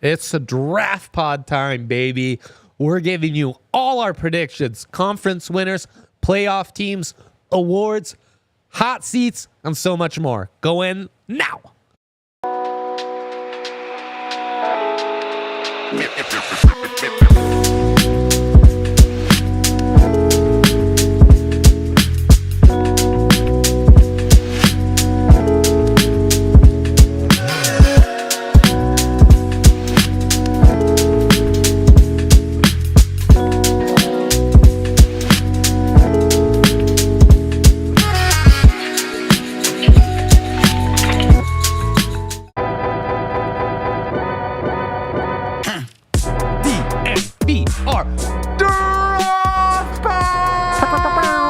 It's a draft pod time, baby. We're giving you all our predictions, conference winners, playoff teams, awards, hot seats, and so much more. Go in now. DNVR draft pod.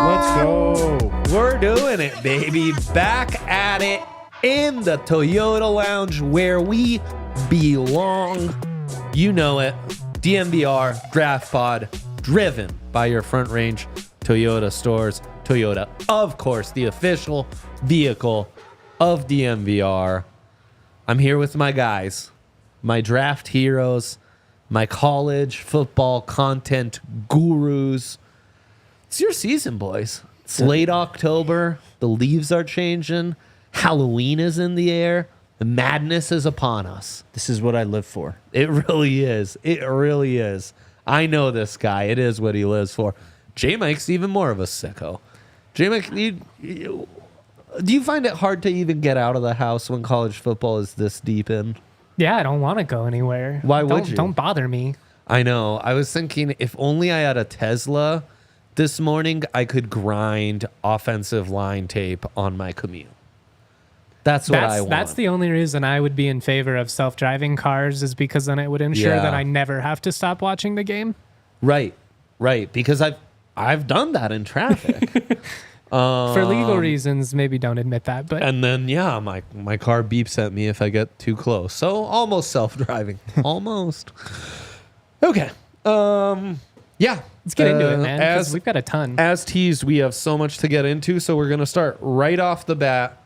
Let's go. We're doing it, baby. Back at it in the Toyota Lounge where we belong. You know it. DNVR Draft Pod, driven by your Front Range Toyota stores. Toyota, of course, the official vehicle of DNVR. I'm here with my guys, my draft heroes, my college football content gurus. It's your season, boys. It's late October. The leaves are changing. Halloween is in the air. The madness is upon us. This is what I live for. It really is. It really is. I know this guy. It is what he lives for. J-Mike's even more of a sicko. J-Mike, do you find it hard to even get out of the house when college football is this deep in? Yeah, I don't want to go anywhere. Why would you? Don't bother me. I know. I was thinking if only I had a Tesla this morning, I could grind offensive line tape on my commute. That's what I want. That's the only reason I would be in favor of self-driving cars, is because then it would ensure that I never have to stop watching the game. Right. Because I've done that in traffic. For legal reasons, maybe don't admit that. But and then, my car beeps at me if I get too close. So almost self-driving. Almost. Okay. Let's get into it, man, because we've got a ton. As teased, we have so much to get into, so we're going to start right off the bat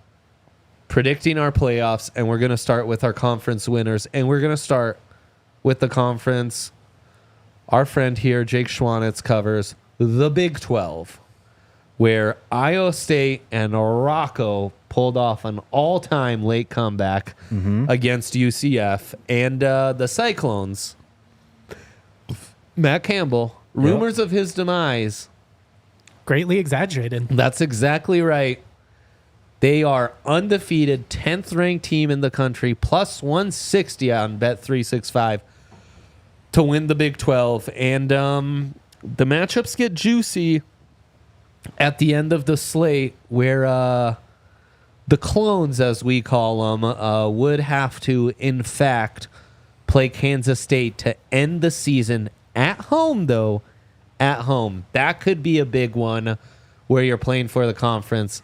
predicting our playoffs, and we're going to start with our conference winners, and we're going to start with the conference our friend here, Jake Schwanitz, covers, the Big 12, where Iowa State and Rocco pulled off an all-time late comeback against UCF, and the Cyclones, Matt Campbell, rumors of his demise. Greatly exaggerated. That's exactly right. They are undefeated, 10th ranked team in the country, plus 160 on Bet365 to win the Big 12. And the matchups get juicy at the end of the slate, where the clones, as we call them, would have to, in fact, play Kansas State to end the season at home, though. At home. That could be a big one where you're playing for the conference.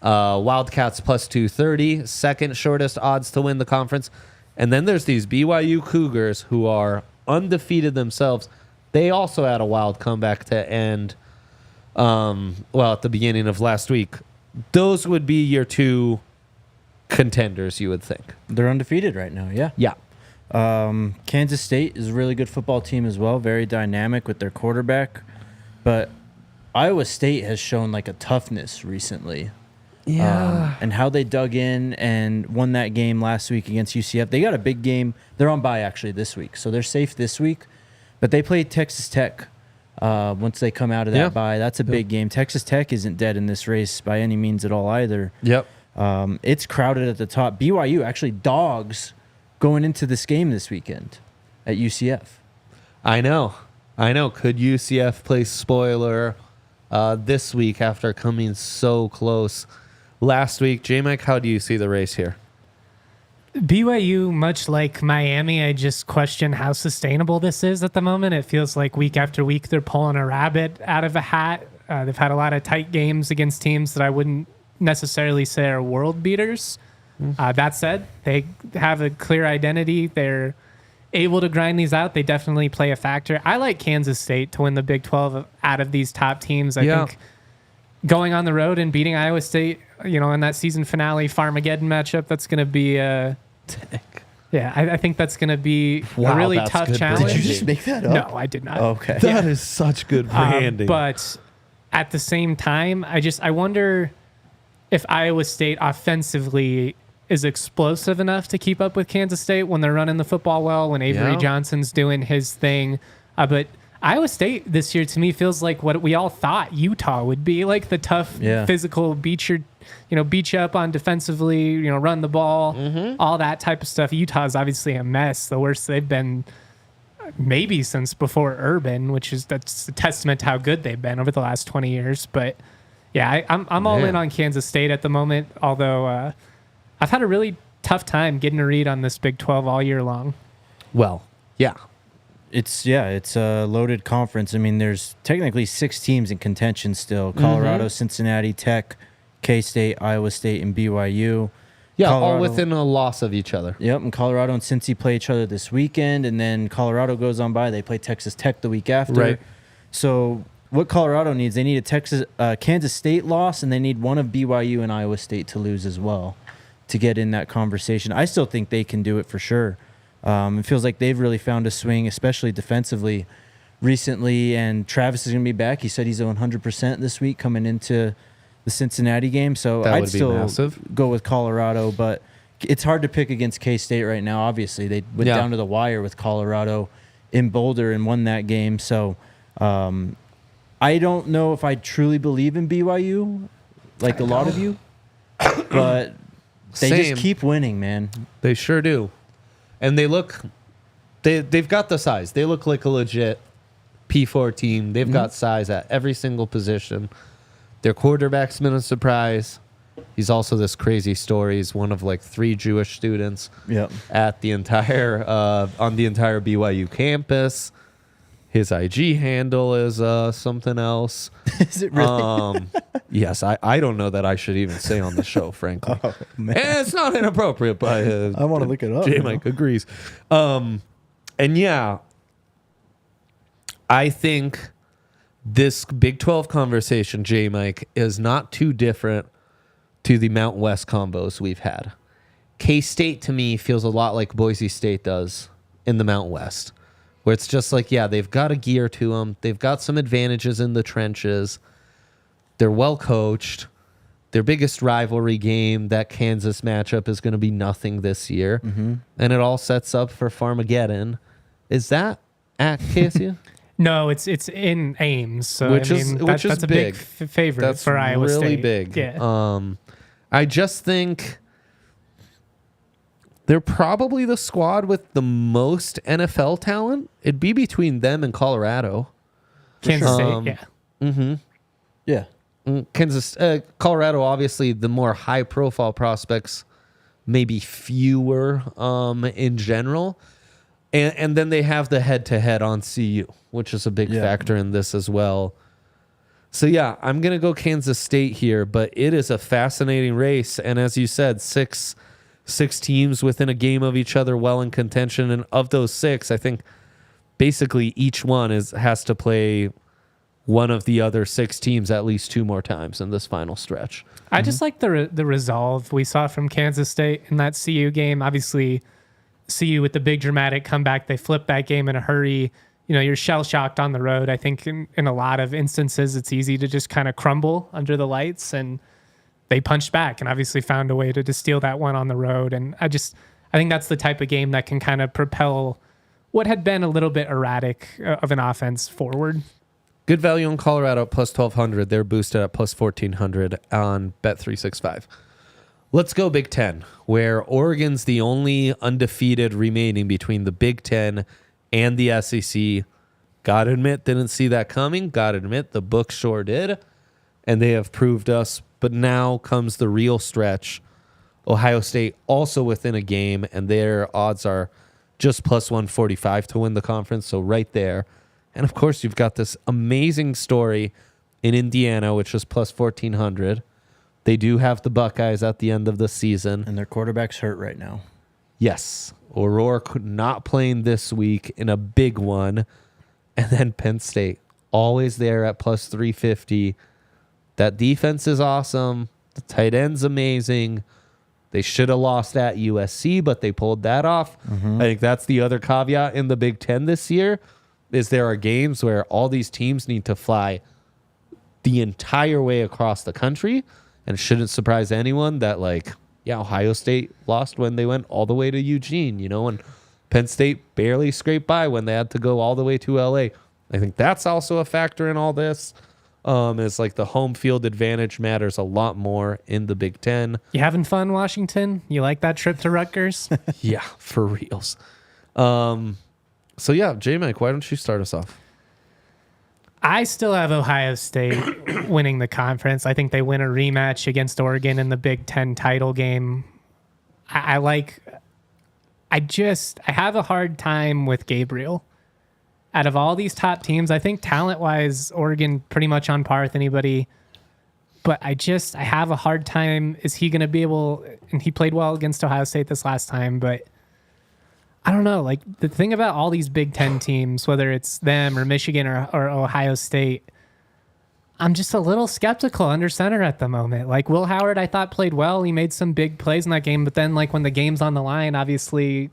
Wildcats plus 230, second shortest odds to win the conference. And then there's these BYU Cougars who are undefeated themselves. They also had a wild comeback to end, at the beginning of last week. Those would be your two contenders, you would think. They're undefeated right now, yeah. Yeah. Kansas State is a really good football team as well, very dynamic with their quarterback. But Iowa State has shown like a toughness recently. Yeah. And how they dug in and won that game last week against UCF. They got a big game. They're on bye actually this week, so they're safe this week. But they play Texas Tech once they come out of that bye. That's a big game. Texas Tech isn't dead in this race by any means at all either. Yep. It's crowded at the top. BYU actually dogs going into this game this weekend at UCF. I know. Could UCF play spoiler this week after coming so close last week? J-Mike, how do you see the race here? BYU, much like Miami, I just question how sustainable this is at the moment. It feels like week after week they're pulling a rabbit out of a hat. They've had a lot of tight games against teams that I wouldn't necessarily say are world beaters. That said, they have a clear identity. They're able to grind these out. They definitely play a factor. I like Kansas State to win the Big 12 out of these top teams. I think going on the road and beating Iowa State, in that season finale Farmageddon matchup, that's going to be Yeah, I think that's going to be Wow, a really that's tough good challenge. branding. Did you just make that up? No, I did not. Okay. That is such good branding. But at the same time, I wonder if Iowa State offensively is explosive enough to keep up with Kansas State when they're running the football well, when Avery Yeah. Johnson's doing his thing. But Iowa State this year to me feels like what we all thought Utah would be, like the tough, physical beat you up on defensively, run the ball, all that type of stuff. Utah's obviously a mess, the worst they've been maybe since before Urban, that's a testament to how good they've been over the last 20 years. But yeah, I'm all in on Kansas State at the moment, although I've had a really tough time getting a read on this Big 12 all year long. Well, yeah. It's a loaded conference. I mean, there's technically 6 teams in contention still. Colorado, Cincinnati, Tech, K-State, Iowa State, and BYU. Yeah, Colorado, all within a loss of each other. Yep, and Colorado and Cincy play each other this weekend, and then Colorado goes on by. They play Texas Tech the week after. Right. So what Colorado needs, they need a Kansas State loss, and they need one of BYU and Iowa State to lose as well to get in that conversation. I still think they can do it for sure. It feels like they've really found a swing, especially defensively recently, and Travis is going to be back. He said he's 100% this week coming into the Cincinnati game, so That I'd would be still massive. go with Colorado, but it's hard to pick against K-State right now. Obviously, they went down to the wire with Colorado in Boulder and won that game, so I don't know if I truly believe in BYU, like a lot of you, but they Same. just keep winning, man. They sure do. And they've got the size. They look like a legit P4 team. They've got size at every single position. Their quarterback's been a surprise. He's also this crazy story. He's one of like 3 Jewish students at the entire on the entire BYU campus. His IG handle is something else. Is it really? Yes, I don't know that I should even say on the show, frankly. Oh, man. And it's not inappropriate, but I want to look it up. J-Mike agrees. And yeah, I think this Big 12 conversation, J-Mike, is not too different to the Mountain West combos we've had. K-State, to me, feels a lot like Boise State does in the Mountain West, where it's just like, yeah, they've got a gear to them. They've got some advantages in the trenches. They're well coached. Their biggest rivalry game, that Kansas matchup, is going to be nothing this year. And it all sets up for Farmageddon. Is that at KSU? No, it's in Ames, so Which is that's a big favorite That's for Iowa really State. big. Yeah. I just think they're probably the squad with the most NFL talent. It'd be between them and Colorado. Kansas State, yeah. Yeah. Colorado, obviously, the more high-profile prospects, maybe fewer in general. And then they have the head-to-head on CU, which is a big factor in this as well. So, yeah, I'm going to go Kansas State here, but it is a fascinating race. And as you said, six teams within a game of each other, well in contention. And of those 6, I think basically each one has to play one of the other 6 teams at least 2 more times in this final stretch. I just like the resolve we saw from Kansas State in that CU game. Obviously, CU with the big dramatic comeback, they flipped that game in a hurry. You're shell-shocked on the road. I think in a lot of instances, it's easy to just kind of crumble under the lights, and they punched back and obviously found a way to steal that one on the road. And I think that's the type of game that can kind of propel what had been a little bit erratic of an offense forward. Good value on Colorado at plus 1,200. They're boosted at plus 1,400 on Bet365. Let's go Big Ten, where Oregon's the only undefeated remaining between the Big Ten and the SEC. Gotta admit, didn't see that coming. Gotta admit, the book sure did. And they have proved us. But now comes the real stretch. Ohio State also within a game, and their odds are just plus 145 to win the conference. So right there. And of course, you've got this amazing story in Indiana, which is plus 1,400. They do have the Buckeyes at the end of the season. And their quarterback's hurt right now. Yes. O'Rourke not playing this week in a big one. And then Penn State, always there at plus 350. That defense is awesome. The tight end's amazing. They should have lost at USC, but they pulled that off. I think that's the other caveat in the Big Ten this year, is there are games where all these teams need to fly the entire way across the country, and it shouldn't surprise anyone that, like, yeah, Ohio State lost when they went all the way to Eugene, and Penn State barely scraped by when they had to go all the way to LA. I think that's also a factor in all this. It's like the home field advantage matters a lot more in the Big Ten. You having fun, Washington? You like that trip to Rutgers? Yeah, for reals. So yeah, J-Mike, why don't you start us off? I still have Ohio State winning the conference. I think they win a rematch against Oregon in the Big Ten title game. I have a hard time with Gabriel. Out of all these top teams, I think talent-wise, Oregon pretty much on par with anybody. But I have a hard time. Is he going to be able? And he played well against Ohio State this last time, but I don't know. Like, the thing about all these Big Ten teams, whether it's them or Michigan or Ohio State, I'm just a little skeptical under center at the moment. Like, Will Howard, I thought played well. He made some big plays in that game, but then, like, when the game's on the line, obviously,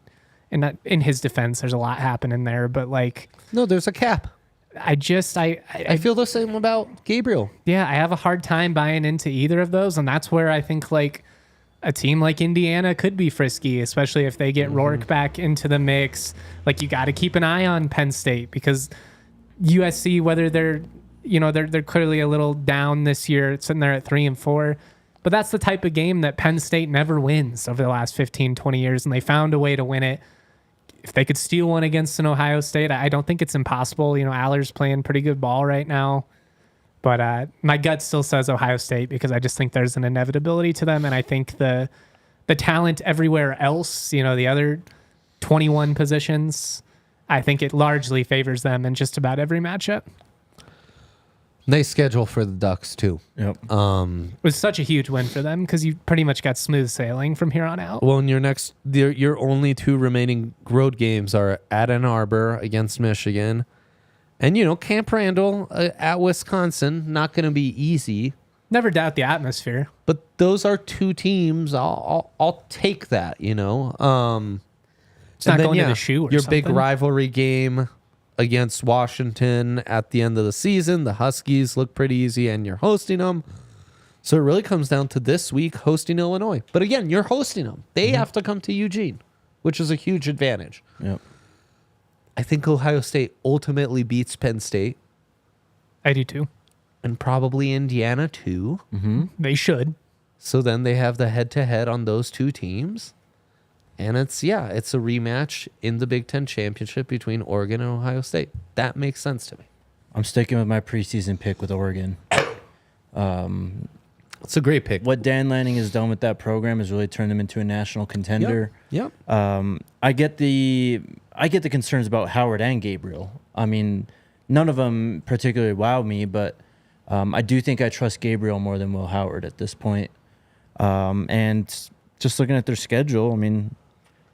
in his defense, there's a lot happening there. But, like, no, there's a cap. I feel the same about Gabriel. Yeah, I have a hard time buying into either of those, and that's where I think, like, a team like Indiana could be frisky, especially if they get Rourke back into the mix. Like, you got to keep an eye on Penn State, because USC, whether they're clearly a little down this year, sitting there at 3-4, but that's the type of game that Penn State never wins over the last 15, 20 years, and they found a way to win it. If they could steal one against an Ohio State, I don't think it's impossible. Aller's playing pretty good ball right now. But my gut still says Ohio State, because I just think there's an inevitability to them. And I think the talent everywhere else, the other 21 positions, I think it largely favors them in just about every matchup. Nice schedule for the Ducks, too. Yep. It was such a huge win for them, because you pretty much got smooth sailing from here on out. Well, in your only two remaining road games are at Ann Arbor against Michigan, and Camp Randall at Wisconsin. Not going to be easy. Never doubt the atmosphere. But those are two teams. I'll take that. It's not going to the shoe or your something. big rivalry game against Washington at the end of the season. The Huskies look pretty easy, and you're hosting them. So it really comes down to this week hosting Illinois. But again, you're hosting them. They have to come to Eugene, which is a huge advantage. Yep. I think Ohio State ultimately beats Penn State. I do too. And probably Indiana too. Mm-hmm. They should. So then they have the head-to-head on those two teams. And it's a rematch in the Big Ten championship between Oregon and Ohio State. That makes sense to me. I'm sticking with my preseason pick with Oregon. It's a great pick. What Dan Lanning has done with that program has really turned them into a national contender. Yep. I get the concerns about Howard and Gabriel. I mean, none of them particularly wow me, but I do think I trust Gabriel more than Will Howard at this point. And just looking at their schedule, I mean,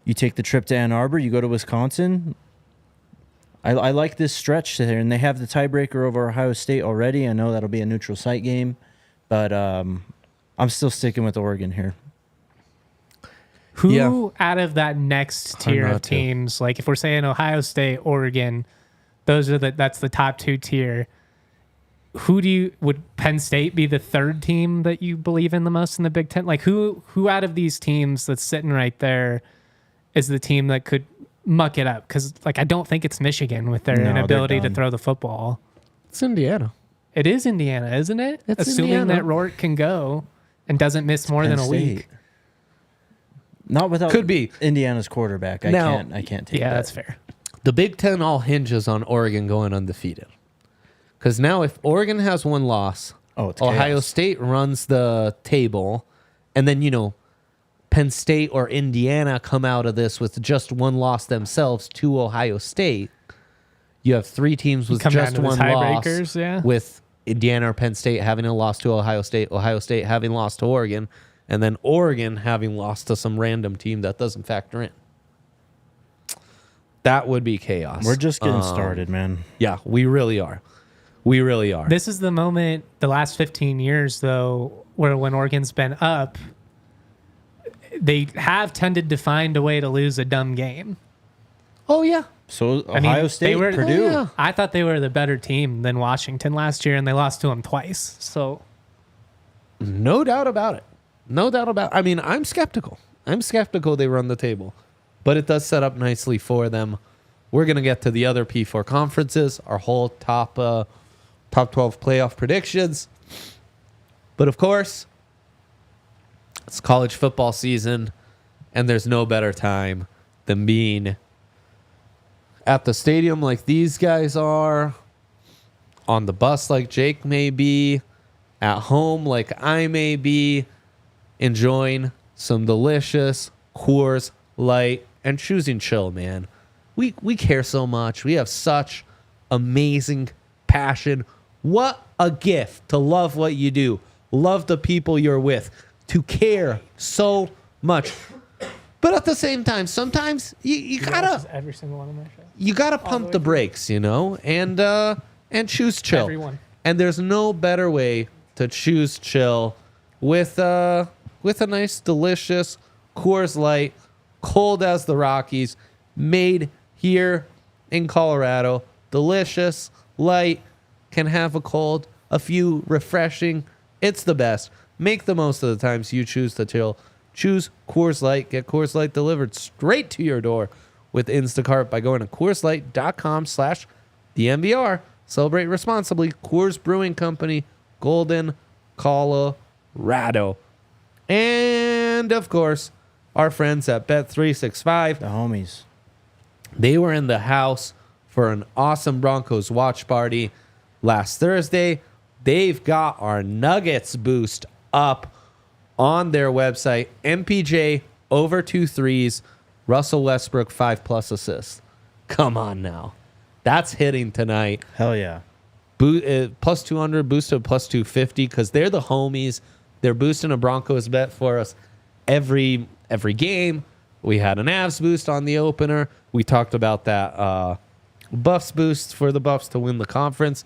you take the trip to Ann Arbor, you go to Wisconsin. I like this stretch there, and they have the tiebreaker over Ohio State already. I know that'll be a neutral site game, but I'm still sticking with Oregon here. Who out of that next tier of teams, like if we're saying Ohio State, Oregon, that's the top two tier. Would Penn State be the third team that you believe in the most in the Big Ten? Like who out of these teams that's sitting right there is the team that could muck it up? Because I don't think it's Michigan with their inability to throw the football. It's Indiana. It is Indiana, isn't it? It's assuming Indiana. that Rourke can go and doesn't miss more than a week. Not without Could be Indiana's quarterback. I can't take that. Yeah, that's fair. The Big Ten all hinges on Oregon going undefeated. Because now if Oregon has one loss, it's Ohio chaos. State runs the table, and then, Penn State or Indiana come out of this with just one loss themselves to Ohio State. You have three teams with just one loss, with Indiana or Penn State having a loss to Ohio State having lost to Oregon, and then Oregon having lost to some random team that doesn't factor in. That would be chaos. We're just getting started, man. Yeah, we really are. We really are. This is the moment, the last 15 years, though, where when Oregon's been up, they have tended to find a way to lose a dumb game. Oh, yeah. So I mean, Ohio State, they were, Purdue. Oh, yeah. I thought they were the better team than Washington last year, and they lost to them twice. So No doubt about it. No doubt about it. I mean, I'm skeptical. I'm skeptical they run the table. But it does set up nicely for them. We're going to get to the other P4 conferences, our whole top 12 playoff predictions. But of course, it's college football season, and there's no better time than being at the stadium like these guys are, on the bus like Jake may be, at home like I may be, enjoying some delicious Coors Light and choosing chill, man. We care so much. We have such amazing passion. What a gift to love what you do. Love the people you're with. To care so much. But at the same time, sometimes you gotta every single one of my shows. you gotta pump the brakes, you know, and choose chill. Everyone. And there's no better way to choose chill with a nice, delicious Coors Light, cold as the Rockies, made here in Colorado. Delicious, light, can have a cold, a few refreshing. It's the best. Make the most of the times you choose to chill. Choose Coors Light. Get Coors Light delivered straight to your door with Instacart by going to CoorsLight.com/DNVR. Celebrate responsibly. Coors Brewing Company, Golden, Colorado. And, of course, our friends at Bet365. The homies. They were in the house for an awesome Broncos watch party last Thursday. They've got our Nuggets boost up on their website. MPJ over 2 threes. Russell Westbrook 5+ assists. Come on now. That's hitting tonight. Hell yeah. Plus 200, boosted plus 250 because they're the homies. They're boosting a Broncos bet for us every game. We had an Avs boost on the opener. We talked about that Buffs boost for the Buffs to win the conference.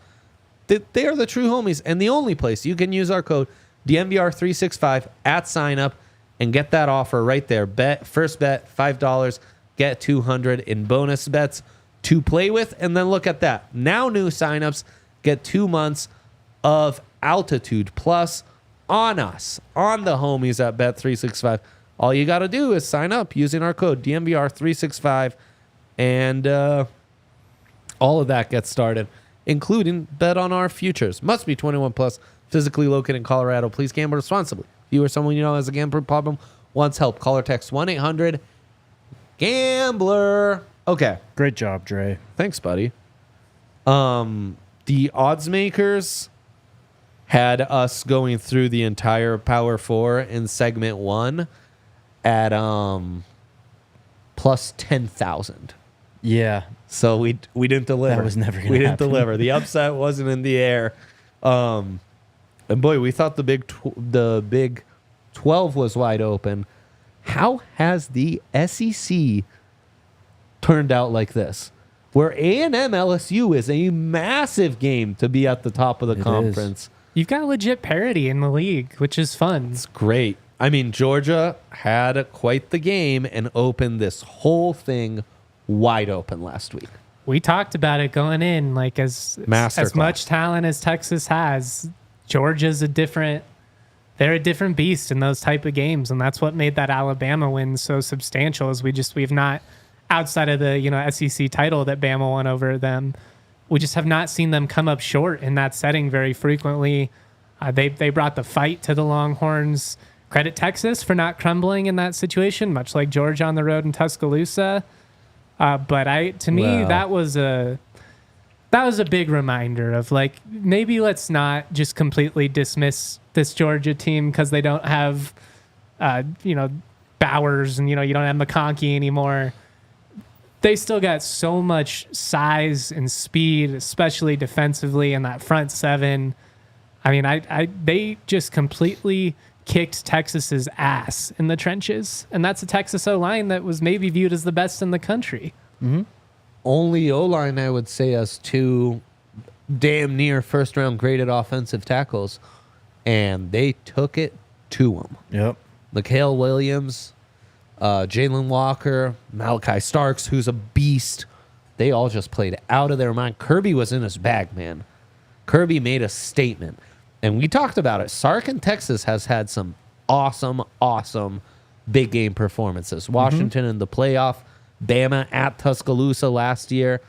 They are the true homies, and the only place you can use our code DNVR365 at sign up and get that offer right there. First bet $5, get $200 in bonus bets to play with, and then look at that. Now new signups get 2 months of Altitude Plus on us, on the homies at Bet365. All you got to do is sign up using our code DNVR365, and all of that gets started, including bet on our futures. Must be 21 plus, physically located in Colorado. Please gamble responsibly. If you or someone you know has a gambling problem, wants help, call or text 1-800-GAMBLER. Okay. Great job, Dre. Thanks, buddy. The odds makers had us going through the entire Power 4 in segment 1 at plus 10,000. Yeah. So we didn't deliver. That was never going to happen. We didn't deliver. The upset wasn't in the air. And boy, we thought the Big 12 was wide open. How has the SEC turned out like this? Where A&M LSU is a massive game to be at the top of the conference. You've got legit parity in the league, which is fun. It's great. I mean, Georgia had quite the game and opened this whole thing wide open last week. We talked about it going in, like as much talent as Texas has, Georgia's they're a different beast in those type of games, and that's what made that Alabama win so substantial. Is we've not, outside of the SEC title that Bama won over them, we just have not seen them come up short in that setting very frequently. They brought the fight to the Longhorns. Credit Texas for not crumbling in that situation, much like Georgia on the road in Tuscaloosa. But to me, that was a big reminder of like, maybe let's not just completely dismiss this Georgia team because they don't have, Bowers and, you don't have McConkey anymore. They still got so much size and speed, especially defensively in that front seven. I mean, they just completely kicked Texas's ass in the trenches, and that's a Texas O-line that was maybe viewed as the best in the country. Mm-hmm. Only O-line, I would say, has 2 damn near first-round graded offensive tackles, and they took it to them. Yep. Mikael Williams Jalen Walker, Malachi Starks, who's a beast. They all just played out of their mind. Kirby was in his bag, man. Kirby made a statement. And we talked about it. Sark in Texas has had some awesome big game performances. Washington in the playoff. Bama at Tuscaloosa last year.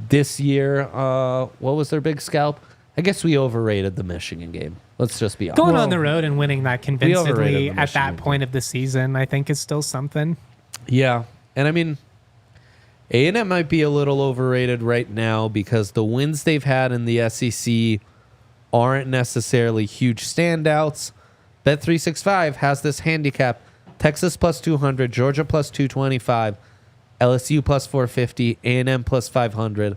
This year, what was their big scalp? I guess we overrated the Michigan game. Let's just be honest. Going on the road and winning that convincingly overrated the at that Michigan point of the season, I think is still something. Yeah. And I mean, A&M might be a little overrated right now because the wins they've had in the SEC aren't necessarily huge standouts. Bet365 has this handicap. Texas plus 200, Georgia plus 225, LSU plus 450, A&M plus 500.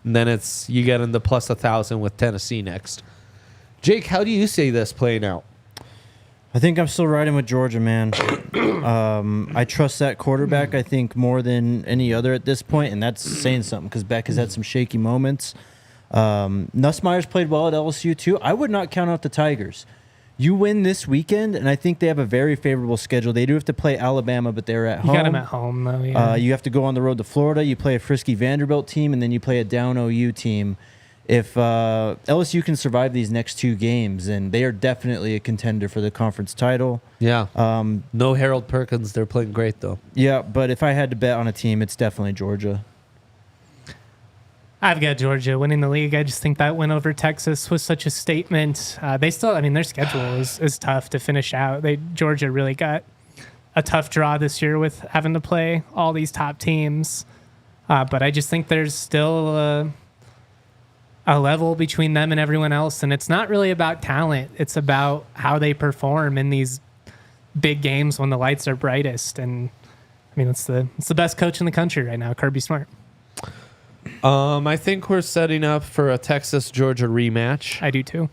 And then you get in the plus 1,000 with Tennessee next. Jake, how do you see this playing out? I think I'm still riding with Georgia, man. I trust that quarterback, I think, more than any other at this point, and that's saying something because Beck has had some shaky moments. Nussmeier's played well at LSU, too. I would not count out the Tigers. You win this weekend, and I think they have a very favorable schedule. They do have to play Alabama, but they're at home. You got them at home, though, yeah. You have to go on the road to Florida. You play a frisky Vanderbilt team, and then you play a down OU team. If LSU can survive these next two games, then they are definitely a contender for the conference title. Yeah. No Harold Perkins. They're playing great, though. Yeah, but if I had to bet on a team, it's definitely Georgia. I've got Georgia winning the league. I just think that win over Texas was such a statement. They still, I mean, their schedule is tough to finish out. Georgia really got a tough draw this year with having to play all these top teams. But I just think there's still a level between them and everyone else. And it's not really about talent. It's about how they perform in these big games when the lights are brightest. And I mean, it's the best coach in the country right now, Kirby Smart. I think we're setting up for a Texas-Georgia rematch. I do too.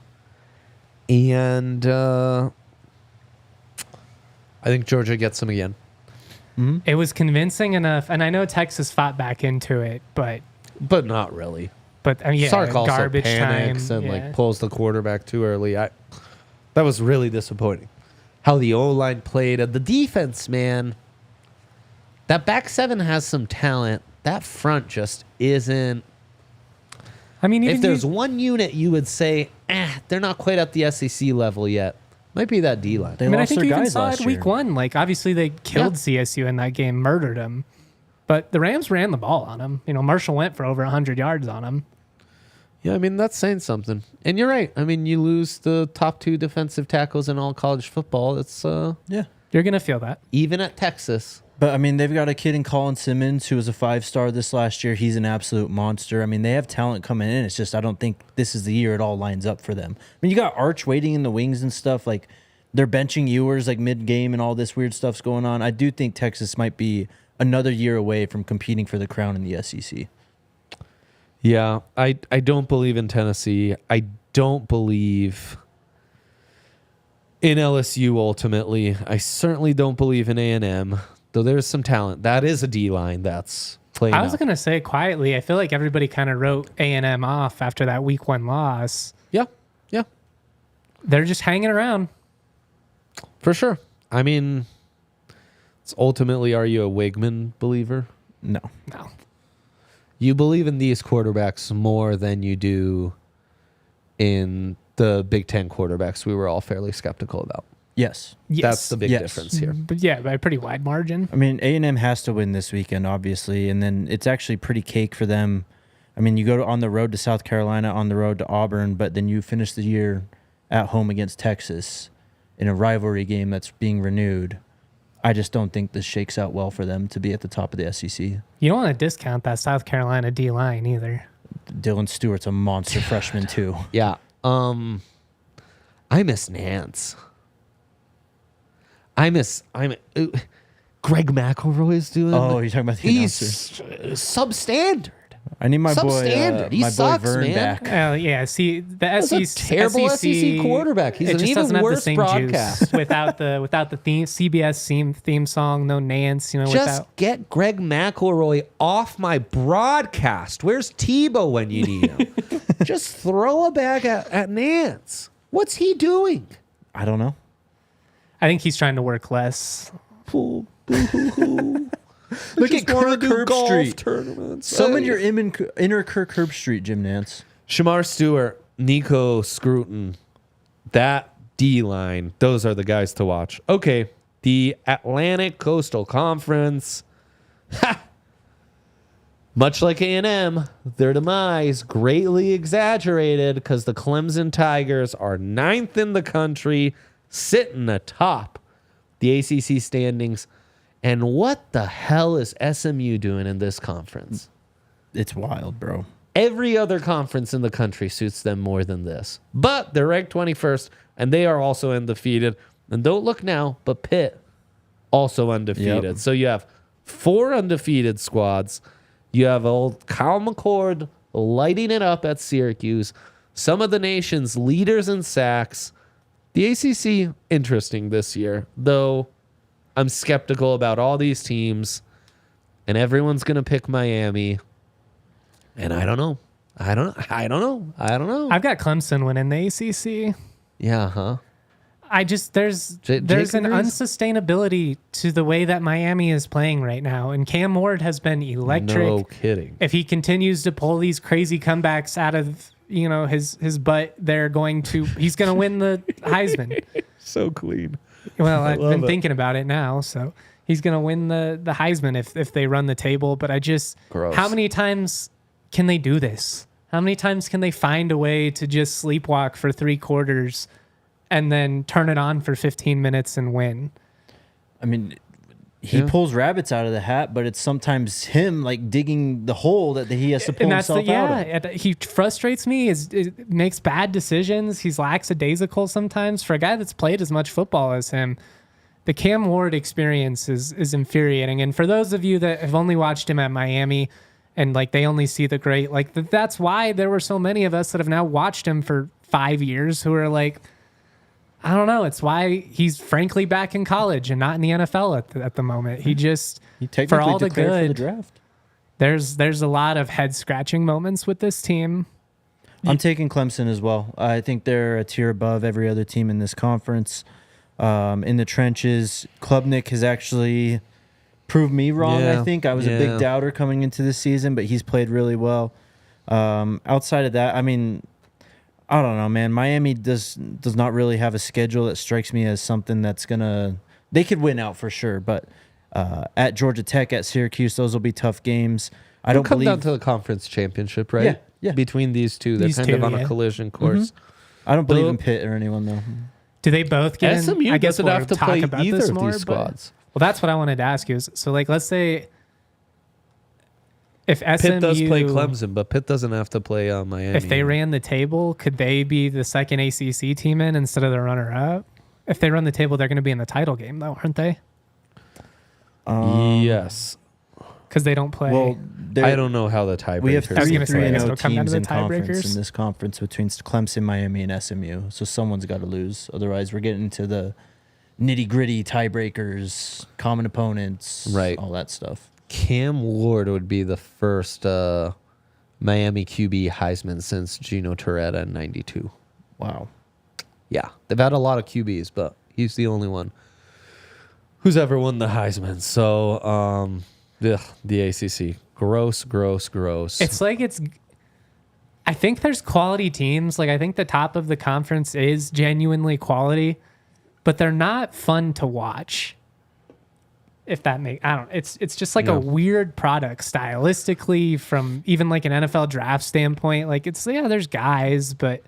And I think Georgia gets them again. Mm-hmm. It was convincing enough. And I know Texas fought back into it, but not really. But yeah, Sark also garbage panics time and pulls the quarterback too early. That was really disappointing. How the O-line played. The defense, man. That back seven has some talent. That front just isn't. I mean, if there's one unit you would say, they're not quite at the SEC level yet, might be that D-line. I think you even saw it week one. Like, obviously, they killed CSU in that game, murdered them. But the Rams ran the ball on them. You know, Marshall went for over 100 yards on them. Yeah, I mean, that's saying something. And you're right. I mean, you lose the top two defensive tackles in all college football. It's yeah, you're going to feel that. Even at Texas. But, I mean, they've got a kid in Colin Simmons who was a 5-star this last year. He's an absolute monster. I mean, they have talent coming in. It's just I don't think this is the year it all lines up for them. I mean, you got Arch waiting in the wings and stuff. Like, they're benching Ewers, like, mid-game and all this weird stuff's going on. I do think Texas might be another year away from competing for the crown in the SEC. Yeah, I don't believe in Tennessee. I don't believe in LSU ultimately. I certainly don't believe in A&M. Though there's some talent. That is a D-line that's playing I was going to say quietly, I feel like everybody kind of wrote A&M off after that week one loss. Yeah. They're just hanging around. For sure. I mean, it's ultimately, are you a Wigman believer? No. You believe in these quarterbacks more than you do in the Big Ten quarterbacks we were all fairly skeptical about. Yes. That's the big difference here. But yeah, by a pretty wide margin. I mean, A&M has to win this weekend, obviously, and then it's actually pretty cake for them. I mean, you go on the road to South Carolina, on the road to Auburn, but then you finish the year at home against Texas in a rivalry game that's being renewed. I just don't think this shakes out well for them to be at the top of the SEC. You don't want to discount that South Carolina D-line either. Dylan Stewart's a monster freshman, too. Yeah. I miss Nance. Greg McElroy is doing. Oh, you're talking about the announcer. He's substandard. I need my boy, He my sucks, boy Vern man. back. Yeah, see, the That's a terrible SEC quarterback. He's it an just even doesn't have the worse same broadcast. juice without the theme CBS theme song, no Nance. You know, Just get Greg McElroy off my broadcast. Where's Tebow when you need him? Just throw a bag at Nance. What's he doing? I don't know. I think he's trying to work less. pool. Boo-hoo-hoo. Look at Kirk Herbstreit. Tournaments. Summon your inner Kirk Herbstreit, Jim Nance. Shamar Stewart, Nico Scruton, that D-line, those are the guys to watch. Okay, the Atlantic Coastal Conference. Ha! Much like A&M, their demise greatly exaggerated because the Clemson Tigers are 9th in the country, sitting atop the ACC standings. And what the hell is SMU doing in this conference? It's wild, bro. Every other conference in the country suits them more than this. But they're ranked 21st, and they are also undefeated. And don't look now, but Pitt also undefeated. Yep. So you have 4 undefeated squads. You have old Kyle McCord lighting it up at Syracuse. Some of the nation's leaders in sacks. The ACC, interesting this year, though I'm skeptical about all these teams, and everyone's going to pick Miami. And I don't know. I don't know. I've got Clemson winning the ACC. Yeah, huh? There's Jake an agrees? unsustainability to the way that Miami is playing right now, and Cam Ward has been electric. No kidding. If he continues to pull these crazy comebacks out of his butt, he's going to win the Heisman. So clean. Well, I've been it. thinking about it now, so he's going to win the Heisman if they run the table. But Gross. how many times can they do this? How many times can they find a way to just sleepwalk for 3 quarters and then turn it on for 15 minutes and win? I mean, he pulls rabbits out of the hat, but it's sometimes him like digging the hole that he has to pull himself out of. He frustrates me. It makes bad decisions. He's lackadaisical sometimes. For a guy that's played as much football as him, the Cam Ward experience is infuriating. And for those of you that have only watched him at Miami and like they only see the great, like that's why there were so many of us that have now watched him for 5 years who are like, I don't know. It's why he's frankly back in college and not in the NFL at the moment. He technically for all the declared for the good, draft. There's a lot of head scratching moments with this team. I'm taking Clemson as well. I think they're a tier above every other team in this conference. In the trenches, Klubnik has actually proved me wrong. Yeah, I think I was a big doubter coming into this season, but he's played really well. Outside of that, I mean, I don't know, man. Miami does not really have a schedule that strikes me as something that's they could win out for sure, but at Georgia Tech, at Syracuse, those will be tough games. I don't come believe down to the conference championship, right? Yeah. Between these two, they're kind of on a collision course. I don't believe in Pitt or anyone though. Do they both get in? SMU I guess doesn't we'll have to talk play about either this of more, these but- squads. Well, that's what I wanted to ask you. So, like, let's say if SMU Pitt does play Clemson, but Pitt doesn't have to play Miami. if they ran the table, could they be the second ACC team in instead of the runner-up? If they run the table, they're going to be in the title game, though, aren't they? Yes. Because they don't play. Well, I don't know how the tiebreakers. we have I was three gonna say, I guess 3-0 it'll come down teams to in the conference tiebreakers. in this conference between Clemson, Miami, and SMU. So someone's got to lose. Otherwise, we're getting into the nitty-gritty tiebreakers, common opponents, Right. all that stuff. Cam Ward would be the first Miami QB Heisman since Gino Torretta in '92. Wow. Yeah, they've had a lot of QBs, but he's the only one who's ever won the Heisman. So, the ACC, gross. It's like I think there's quality teams. Like, I think the top of the conference is genuinely quality, but they're not fun to watch. If that makes, I don't. It's just like No. a weird product stylistically from even like an NFL draft standpoint. Like there's guys, but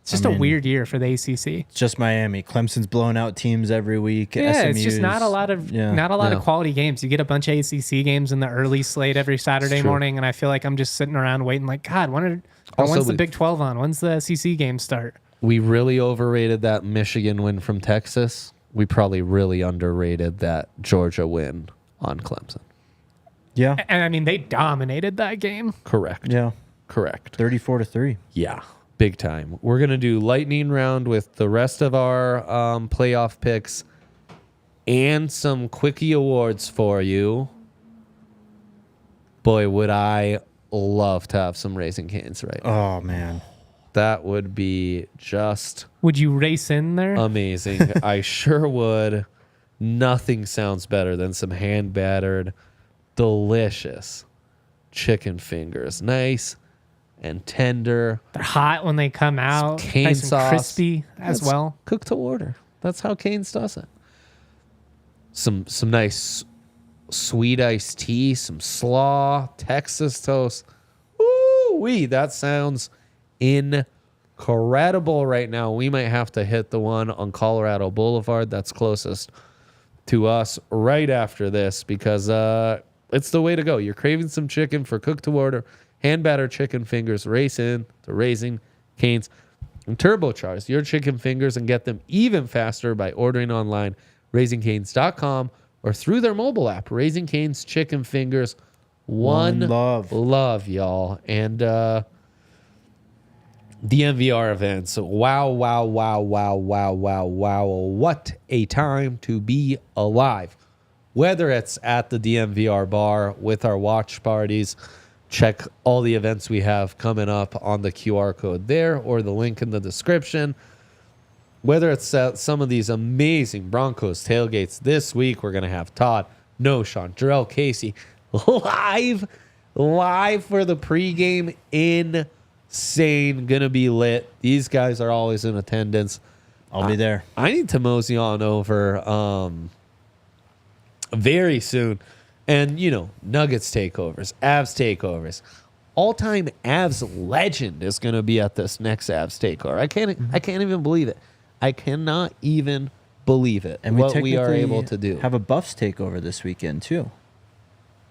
it's just a weird year for the ACC. It's just Miami. Clemson's blowing out teams every week. Yeah, it's just SMU's not a lot of Yeah. quality games. You get a bunch of ACC games in the early slate every Saturday true. morning, and I feel like I'm just sitting around waiting. Like, God, when's the Big 12 on? When's the SEC games start? We really overrated that Michigan win from Texas. We probably really underrated that Georgia win on Clemson. Yeah. And I mean, they dominated that game. Correct. Yeah. Correct. 34-3. Yeah, big time. We're going to do lightning round with the rest of our playoff picks and some quickie awards for you. Boy, would I love to have some Raising Cane's right now. Oh, man. That would be just Would you race in there? amazing. I sure would. nothing sounds better than some hand-battered, delicious chicken fingers. Nice and tender. They're hot when they come out. Cane nice and sauce. crispy as That's well. Cooked to order. That's how Cane's does it. Some nice sweet iced tea, some slaw, Texas toast. Ooh-wee, that sounds incredible right now. We might have to hit the one on Colorado Boulevard that's closest to us right after this because it's the way to go. You're craving some chicken for cooked to order, hand battered chicken fingers, race in to Raising Cane's and turbocharge your chicken fingers and get them even faster by ordering online, raisingcanes.com or through their mobile app, Raising Cane's Chicken Fingers. One love, y'all. And DNVR events. Wow. What a time to be alive. Whether it's at the DNVR bar with our watch parties, check all the events we have coming up on the QR code there or the link in the description. Whether it's at some of these amazing Broncos tailgates this week, we're going to have Todd, Sean, Jarrell Casey live for the pregame. Insane. Going to be lit. These guys are always in attendance. I'll be there. I need to mosey on over very soon. And, Nuggets takeovers, Avs takeovers. All-time Avs legend is going to be at this next Avs takeover. I can't even believe it. I cannot even believe it. And what we are able to do. Have a Buffs takeover this weekend too.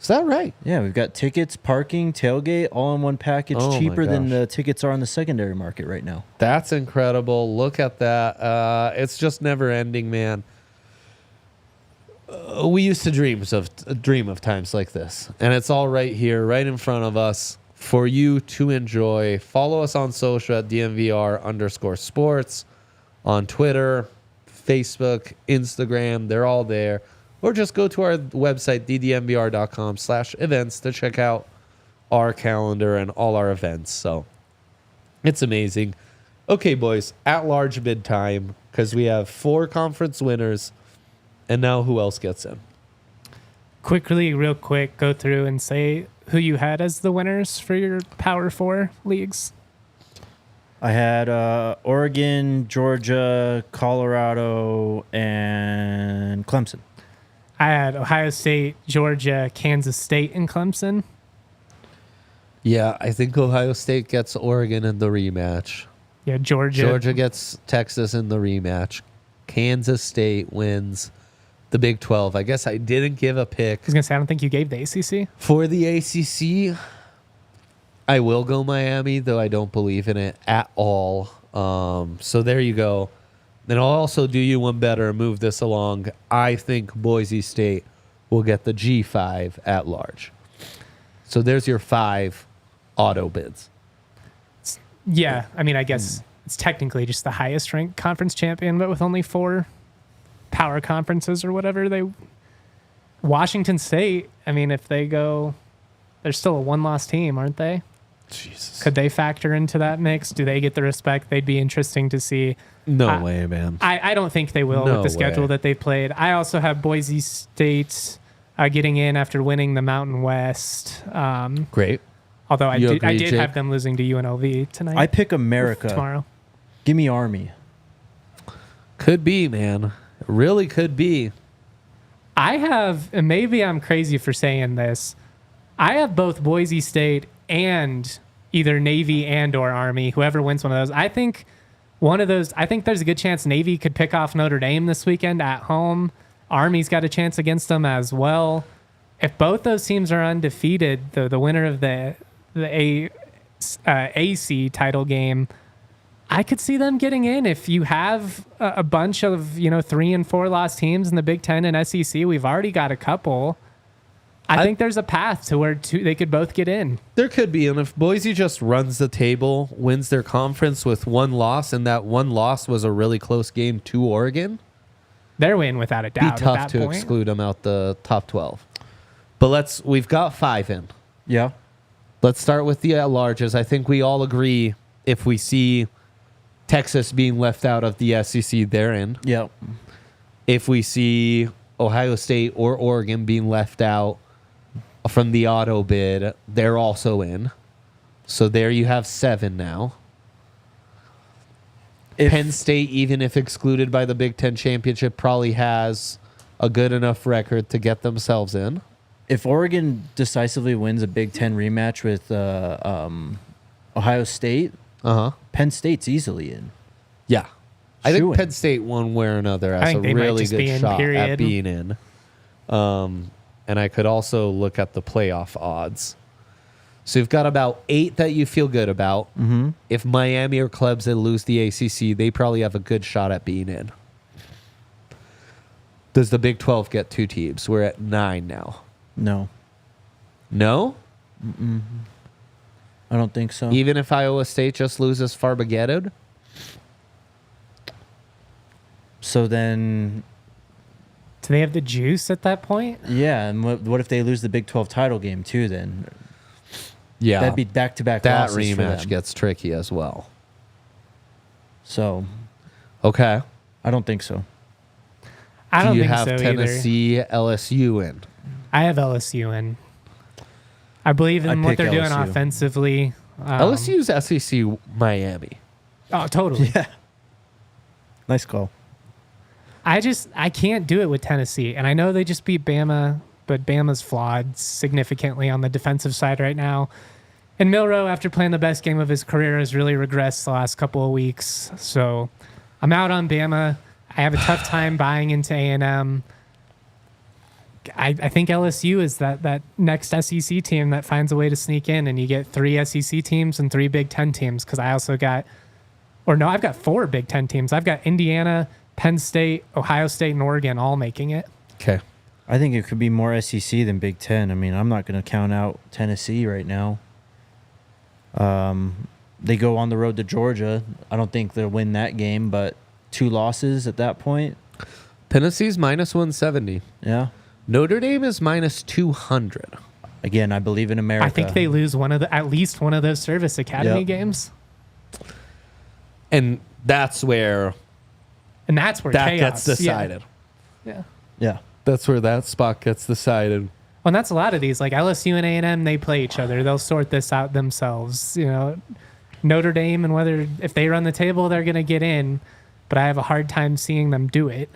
Is that right? Yeah, we've got tickets, parking, tailgate, all in one package, Oh, cheaper my than gosh. the tickets are on the secondary market right now. That's incredible. Look at that. It's just never ending, man. We used to dream of times like this, and it's all right here, right in front of us for you to enjoy. Follow us on social at DNVR_sports on Twitter, Facebook, Instagram. They're all there. Or just go to our website, ddnvr.com/events to check out our calendar and all our events. So it's amazing. Okay, boys, at large bid time because we have 4 conference winners. And now who else gets in? Real quick, go through and say who you had as the winners for your Power 4 leagues. I had Oregon, Georgia, Colorado, and Clemson. I had Ohio State, Georgia, Kansas State, and Clemson. Yeah, I think Ohio State gets Oregon in the rematch. Yeah, Georgia. Georgia gets Texas in the rematch. Kansas State wins the Big 12. I guess I didn't give a pick. I was going to say, I don't think you gave the ACC. For the ACC, I will go Miami, though I don't believe in it at all. So there you go. Then I'll also do you one better and move this along. I think Boise State will get the G5 at large. So there's your 5 auto bids. Yeah, I mean, I guess it's technically just the highest ranked conference champion, but with only 4 power conferences or whatever. Washington State, I mean, if they go, they're still a 1-loss team, aren't they? Jesus. Could they factor into that mix? Do they get the respect? They'd be interesting to see. No way, man. I don't think they will No with the schedule way. that they played. I also have Boise State getting in after winning the Mountain West. Great. Although I You did agree, Jake? have them losing to UNLV tonight. I pick America. Tomorrow. Give me Army. Could be, man. It really could be. I have, and maybe I'm crazy for saying this, I have both Boise State and either Navy and or Army, whoever wins one of those. I think there's a good chance Navy could pick off Notre Dame this weekend at home. Army's got a chance against them as well. If both those teams are undefeated, the winner of the AC title game, I could see them getting in. If you have a bunch of 3 and 4 loss teams in the Big Ten and SEC, we've already got a couple. I think there's a path to where they could both get in. There could be, and if Boise just runs the table, wins their conference with 1 loss, and that 1 loss was a really close game to Oregon, They're in without a doubt. be tough at that to point. exclude them out the top 12. But we've got 5 in. Yeah. Let's start with the at-larges. I think we all agree if we see Texas being left out of the SEC, they're in. Yeah. If we see Ohio State or Oregon being left out from the auto bid, they're also in. So there you have 7 now. Penn State, even if excluded by the Big Ten championship, probably has a good enough record to get themselves in. If Oregon decisively wins a Big Ten rematch with Ohio State, Penn State's easily in. Yeah. I think Shoo-in. Penn State, one way or another, has a think they might really just be good in, shot period. at being in. And I could also look at the playoff odds. So you've got about 8 that you feel good about. Mm-hmm. If Miami or Clemson lose the ACC, they probably have a good shot at being in. Does the Big 12 get 2 teams? We're at 9 now. No. No? I don't think so. Even if Iowa State just loses Farmageddon? So then, Do they have the juice at that point? yeah, and what if they lose the Big 12 title game too then? Yeah. That'd be back-to-back that losses for rematch them. gets tricky as well. So, Okay. I don't think so. I don't Do you think have so either. Tennessee, LSU in? I have LSU in. I believe in I'd what pick they're doing LSU. offensively. LSU's SEC Miami. Oh, totally. Yeah. Nice call. I can't do it with Tennessee. And I know they just beat Bama, but Bama's flawed significantly on the defensive side right now. And Milroe, after playing the best game of his career, has really regressed the last couple of weeks. So I'm out on Bama. I have a tough time buying into A&M. I think LSU is that next SEC team that finds a way to sneak in, and you get 3 SEC teams and 3 Big Ten teams. Because I've got 4 Big Ten teams. I've got Indiana, Penn State, Ohio State, and Oregon all making it. Okay. I think it could be more SEC than Big Ten. I mean, I'm not going to count out Tennessee right now. They go on the road to Georgia. I don't think they'll win that game, but 2 losses at that point. Tennessee's minus 170. Yeah. Notre Dame is minus 200. Again, I believe in America. I think they lose at least one of those Service Academy Yep. games. And that's where And that's where that chaos gets decided. Yeah. Yeah. That's where that spot gets decided. Well, and that's a lot of these. Like LSU and A&M, they play each other. They'll sort this out themselves. Notre Dame and if they run the table, they're going to get in. But I have a hard time seeing them do it.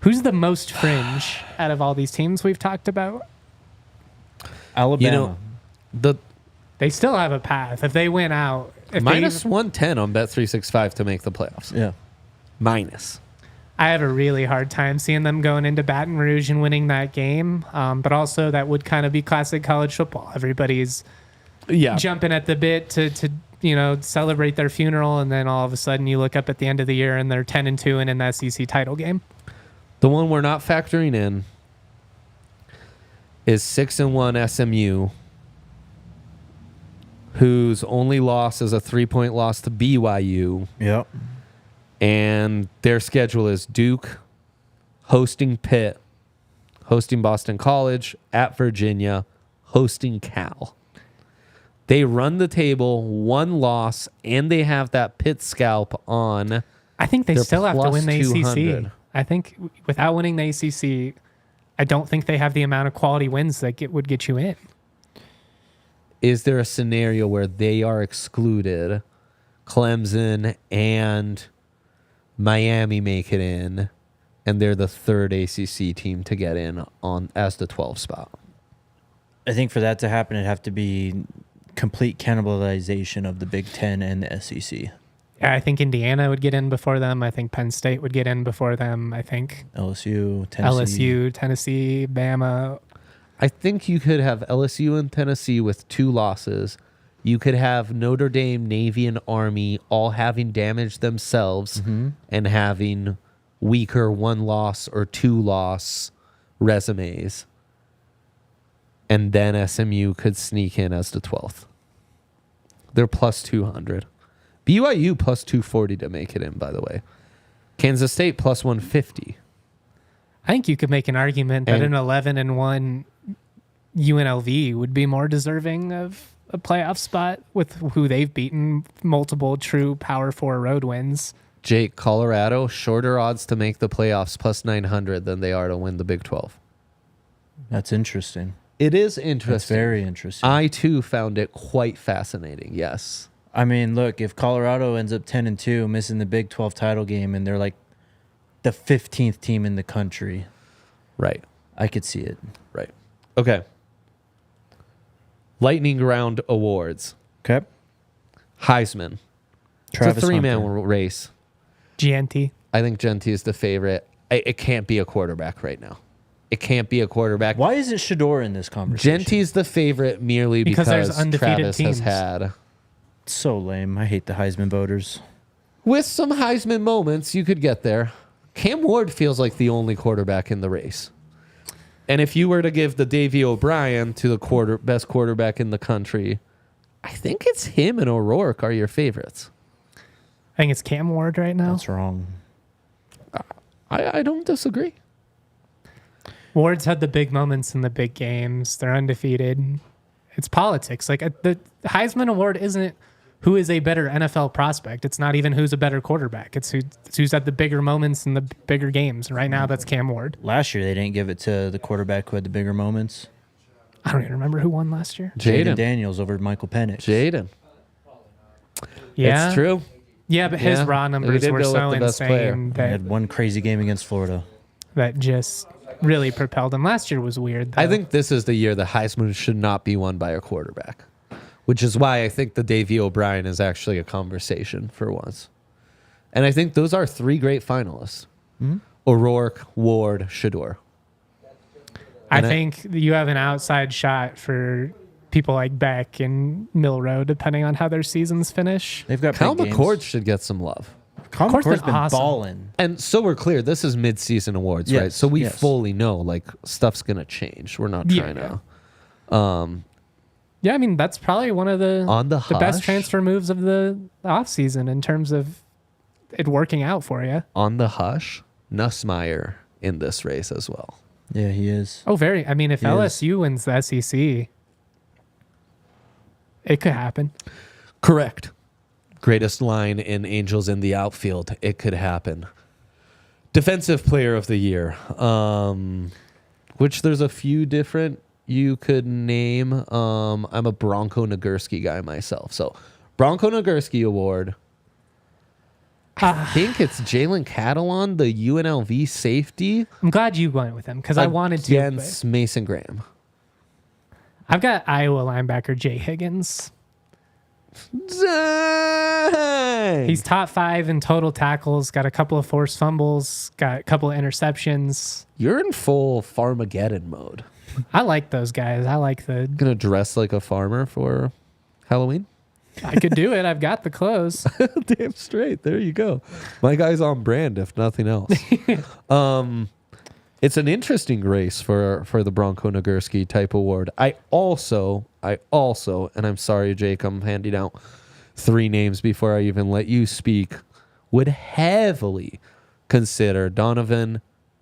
Who's the most fringe out of all these teams we've talked about? Alabama. The They still have a path. If they win out, minus 110 on Bet365 to make the playoffs. Yeah. Minus. I have a really hard time seeing them going into Baton Rouge and winning that game. But also that would kind of be classic college football. Everybody's jumping at the bit to celebrate their funeral, and then all of a sudden you look up at the end of the year and they're 10-2 and in the SEC title game. The one we're not factoring in is 6-1 SMU, whose only loss is a 3-point loss to BYU. Yep. And their schedule is Duke, hosting Pitt, hosting Boston College, at Virginia, hosting Cal. They run the table, 1 loss, and they have that Pitt scalp on. I think they They're still have to plus win the 200. ACC. I think without winning the ACC, I don't think they have the amount of quality wins that would get you in. Is there a scenario where they are excluded, Clemson and Miami make it in, and they're the 3rd ACC team to get in on as the 12 spot? I think for that to happen, it'd have to be complete cannibalization of the Big Ten and the SEC. Yeah, I think Indiana would get in before them. I think Penn State would get in before them. I think LSU, Tennessee. LSU, Tennessee, Bama. I think you could have LSU and Tennessee with 2 losses. You could have Notre Dame, Navy, and Army all having damaged themselves and having weaker 1-loss or 2-loss resumes. And then SMU could sneak in as the 12th. They're plus 200. BYU plus 240 to make it in, by the way. Kansas State plus 150. I think you could make an argument that And- an 11-1 UNLV would be more deserving of a playoff spot with who they've beaten, multiple true Power 4 road wins. Jake, Colorado, shorter odds to make the playoffs plus 900 than they are to win the Big 12. That's interesting. It is interesting. That's very interesting. I, too, found it quite fascinating, yes. I mean, look, if Colorado ends up 10-2, missing the Big 12 title game, and they're like the 15th team in the country, Right. I could see it. Right. Okay. Lightning round awards. Okay. Heisman. Travis it's a three-man Hunter. race. GNT. I think Genty is the favorite. It can't be a quarterback right now. It can't be a quarterback. Why is it Shador in this conversation? Genty's the favorite merely Because because there's undefeated Travis teams. has had. So lame. I hate the Heisman voters. With some Heisman moments, you could get there. Cam Ward feels like the only quarterback in the race. And if you were to give the Davey O'Brien to the best quarterback in the country, I think it's him and O'Rourke are your favorites. I think it's Cam Ward right now. That's wrong. I don't disagree. Ward's had the big moments in the big games. They're undefeated. It's politics. Like the Heisman Award isn't who is a better NFL prospect. It's not even who's a better quarterback. It's who's had the bigger moments in the bigger games. Right now, that's Cam Ward. Last year, they didn't give it to the quarterback who had the bigger moments. I don't even remember who won last year. Jaden Daniels over Michael Penix. Jaden. Yeah, It's true. Yeah, but his Yeah. raw He numbers did were go with so the best player. insane He had that one crazy game against Florida. just really propelled him. Last year was weird, though. I think this is the year the Heisman should not be won by a quarterback, which is why I think the Davey O'Brien is actually a conversation for once. And I think those are three great finalists. O'Rourke, Ward, Shador. I And think you have an outside shot for people like Beck and Milrow, depending on how their seasons finish. They've got Cal big McCord games. should get some love. Cal McCord's McCord's been been awesome. balling. And so we're clear, this is mid-season awards, right? Yes, So we yes. fully know, like, stuff's going to change. We're not Yeah, trying to... Yeah, I mean, that's probably one of the On the best hush? transfer moves of the offseason in terms of it working out for you. On the hush, Nussmeier in this race as well. Yeah, he is. Oh, very. I mean, if He is. LSU wins the SEC, it could happen. Correct. Greatest line in Angels in the outfield. It could happen. Defensive player of the year. Which there's a few different you could name. I'm a Bronco Nagurski guy myself. So Bronco Nagurski Award. I think it's Jalen Catalon, the UNLV safety. I'm glad you went with him because I wanted to. Against Mason Graham. I've got Iowa linebacker Jay Higgins. Dang! He's top 5 in total tackles, got a couple of forced fumbles, got a couple of interceptions. You're in full Farmageddon mode. I like those guys. I like the. Gonna dress like a farmer for Halloween? I could do it. I've got the clothes. Damn straight. There you go. My guy's on brand, if nothing else. It's an interesting race for the Bronco Nagurski type award. I also, and I'm sorry, Jake, I'm handing out 3 names before I even let you speak, would heavily consider Donovan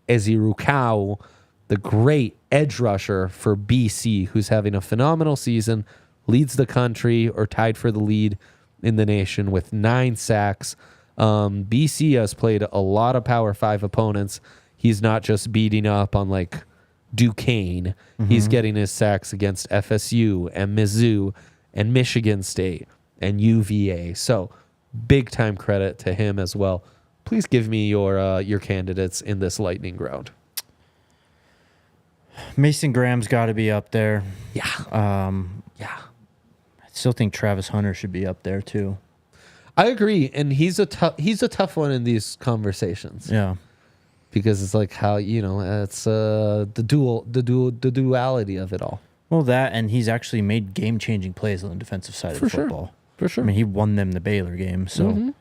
Ezirukau, the great edge rusher for BC, who's having a phenomenal season, leads the country or tied for the lead in the nation with 9 sacks. BC has played a lot of Power 5 opponents. He's not just beating up on like Duquesne. He's getting his sacks against FSU and Mizzou and Michigan State and UVA. So big time credit to him as well. Please give me your candidates in this lightning round. Mason Graham's got to be up there. Yeah. I still think Travis Hunter should be up there too. I agree, and he's a tough one in these conversations. Yeah. Because it's like how, it's the duality of it all. Well, that, and he's actually made game-changing plays on the defensive side of the football. For sure. I mean, he won them the Baylor game. So,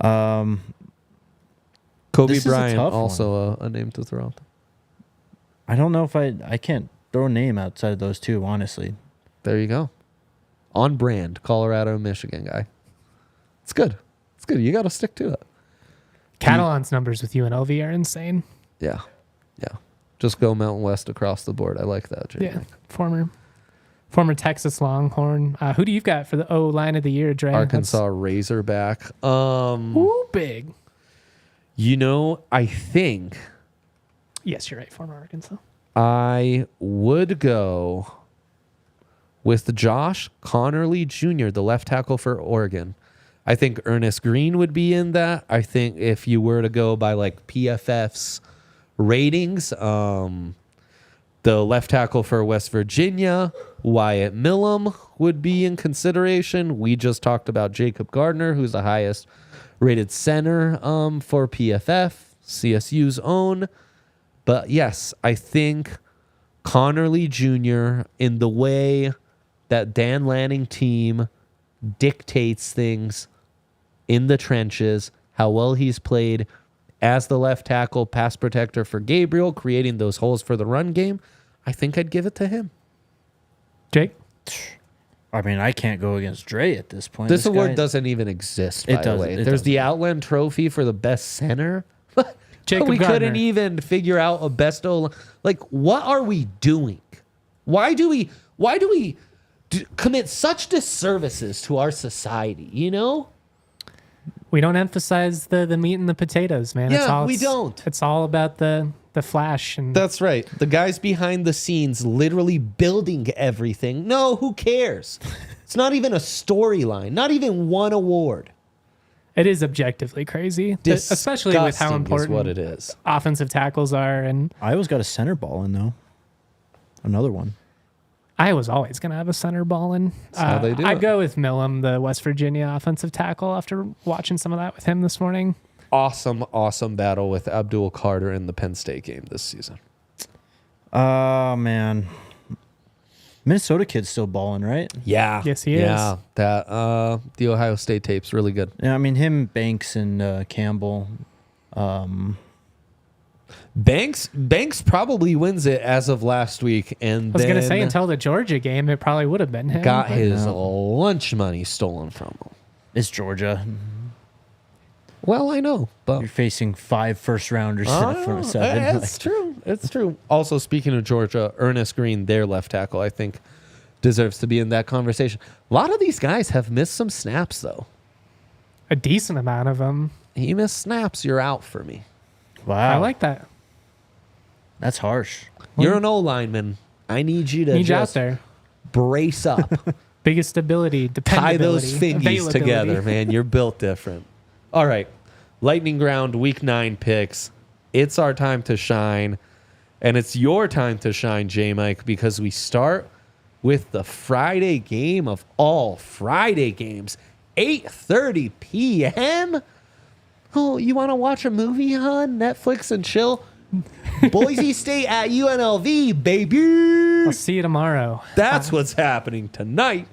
Kobe this is a Bryant, tough also a name to throw out. I don't know if I can't throw a name outside of those two, honestly. There you go. On brand, Colorado, Michigan guy. It's good. It's good. You got to stick to it. Catalan's numbers with UNLV are insane. Yeah. Yeah. Just go Mountain West across the board. I like that, Jake. Yeah. Former Texas Longhorn. Who do you got for the O line of the year, Dre? Arkansas Razorback. Ooh, big. I think Yes, you're right. Former Arkansas. I would go with Josh Connerly Jr., the left tackle for Oregon. I think Ernest Green would be in that. I think if you were to go by like PFF's ratings, the left tackle for West Virginia, Wyatt Millum, would be in consideration. We just talked about Jacob Gardner, who's the highest rated center for PFF, CSU's own. But yes, I think Connerly Jr., in the way that Dan Lanning team dictates things in the trenches, how well he's played as the left tackle, pass protector for Gabriel, creating those holes for the run game, I think I'd give it to him. Jake? I mean, I can't go against Dre at this point. This award guy- doesn't even exist, by It the doesn't, way. it There's the doesn't. Outland Trophy for the best center. Jacob We Gardner. couldn't even figure out a best O. Like, what are we doing? Why do we commit such disservices to our society? We don't emphasize the meat and the potatoes, man. Yeah, we don't. It's all about the flash. And That's right. The guys behind the scenes literally building everything. No, who cares? It's not even a storyline, not even one award. it is objectively crazy, especially with how Disgusting important is what it is. offensive tackles are. And Iowa's got a center ball in, though. Another one. Iowa's always going to have a center ball in. That's how they do I'd it. go with Millum, the West Virginia offensive tackle, after watching some of that with him this morning. Awesome battle with Abdul Carter in the Penn State game this season. Oh, man. Minnesota kid's still balling, right? Yeah. Yes, he is. Yeah. That the Ohio State tape's really good. Yeah, I mean, him, Banks, and Campbell. Banks probably wins it as of last week, and I was going to then say, until the Georgia game, it probably would have been him. got but- his lunch money stolen from him. It's Georgia. Well, I know, but You're facing 5 first-rounders from 7. It's true. It's true. Also, speaking of Georgia, Ernest Green, their left tackle, I think deserves to be in that conversation. A lot of these guys have missed some snaps, though. A decent amount of them. He missed snaps, you're out for me. Wow. I like that. That's harsh. You're an O-lineman. I need you to Need you out just there. brace up. Biggest ability, Tie those dependability, fingies availability. together, man. You're built different. All right. Lightning Ground Week 9 picks. It's our time to shine. And it's your time to shine, J-Mike, because we start with the Friday game of all Friday games. 8:30 p.m. Oh, you want to watch a movie on Netflix and chill? Boise State at UNLV, baby. I'll see you tomorrow. That's what's happening tonight.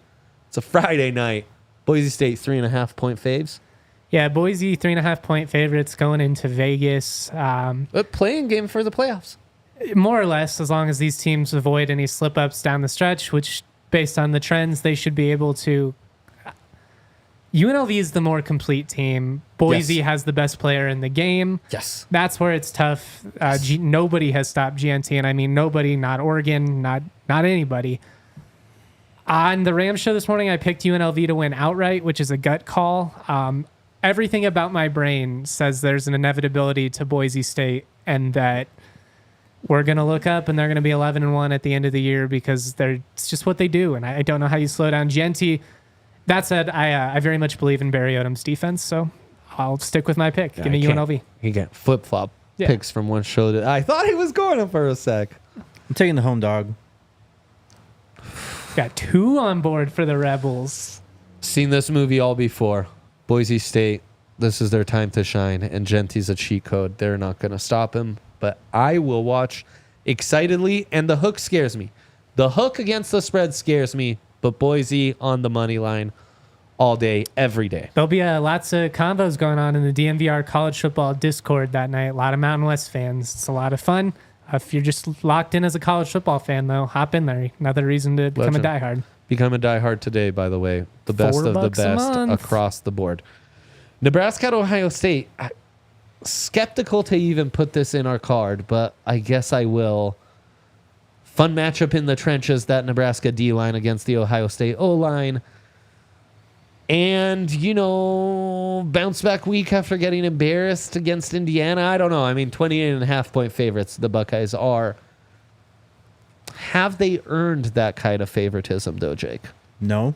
It's a Friday night. Boise State 3.5-point faves. Yeah, Boise 3.5-point favorites going into Vegas. A playing game for the playoffs. More or less, as long as these teams avoid any slip-ups down the stretch, which, based on the trends, they should be able to. UNLV is the more complete team. Boise Yes. has the best player in the game. Yes. That's where it's tough. Nobody has stopped GNT, and I mean nobody, not Oregon, not anybody. On the Rams show this morning, I picked UNLV to win outright, which is a gut call. Everything about my brain says there's an inevitability to Boise State, and that we're going to look up and they're going to be 11-1 at the end of the year because it's just what they do, and I don't know how you slow down GNT. That said, I very much believe in Barry Odom's defense, so I'll stick with my pick. Give me UNLV. You get flip-flop Yeah. picks from one show to I thought he was going up for a sec. I'm taking the home dog. Got 2 on board for the Rebels. Seen this movie all before. Boise State, this is their time to shine, and Genty's a cheat code. They're not going to stop him, but I will watch excitedly, and the hook scares me. The hook against the spread scares me, but Boise on the money line all day, every day. There'll be lots of combos going on in the DNVR college football Discord that night. A lot of Mountain West fans. It's a lot of fun. If you're just locked in as a college football fan, though, hop in there. Another reason to become a Legend. diehard. Become a diehard today, by the way. The best of the $4 a best month. across the board. Nebraska at Ohio State. Skeptical to even put this in our card, but I guess I will. Fun matchup in the trenches, that Nebraska D-line against the Ohio State O-line. And, bounce back week after getting embarrassed against Indiana. I don't know. I mean, 28.5-point favorites, the Buckeyes are. Have they earned that kind of favoritism, though, Jake? No.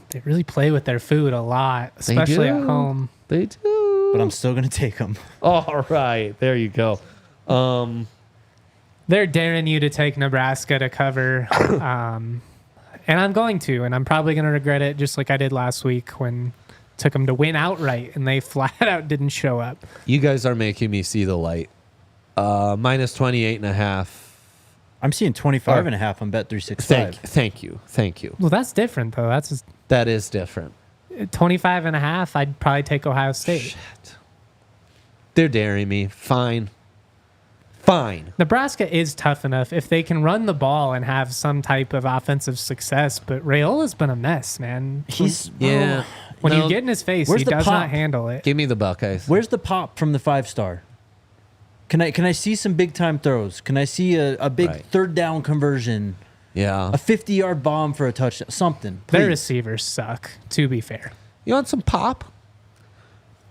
They really play with their food a lot, especially at home. They do. But I'm still going to take them. All right. There you go. They're daring you to take Nebraska to cover. And I'm going to. And I'm probably going to regret it just like I did last week when took them to win outright and they flat out didn't show up. You guys are making me see the light. Minus 28.5. I'm seeing 25.5 on Bet365. Thank you. Well, that's different, though. That is different. 25.5, I'd probably take Ohio State. Shit. They're daring me. Fine. Nebraska is tough enough if they can run the ball and have some type of offensive success, but Rayola's been a mess, man. When you get in his face, he does not handle it. Give me the Buckeyes. Where's the pop from the 5-star? Can I see some big time throws? Can I see a big third down conversion? Yeah. A 50-yard bomb for a touchdown. Something. Their Please. receivers suck, to be fair. You want some pop?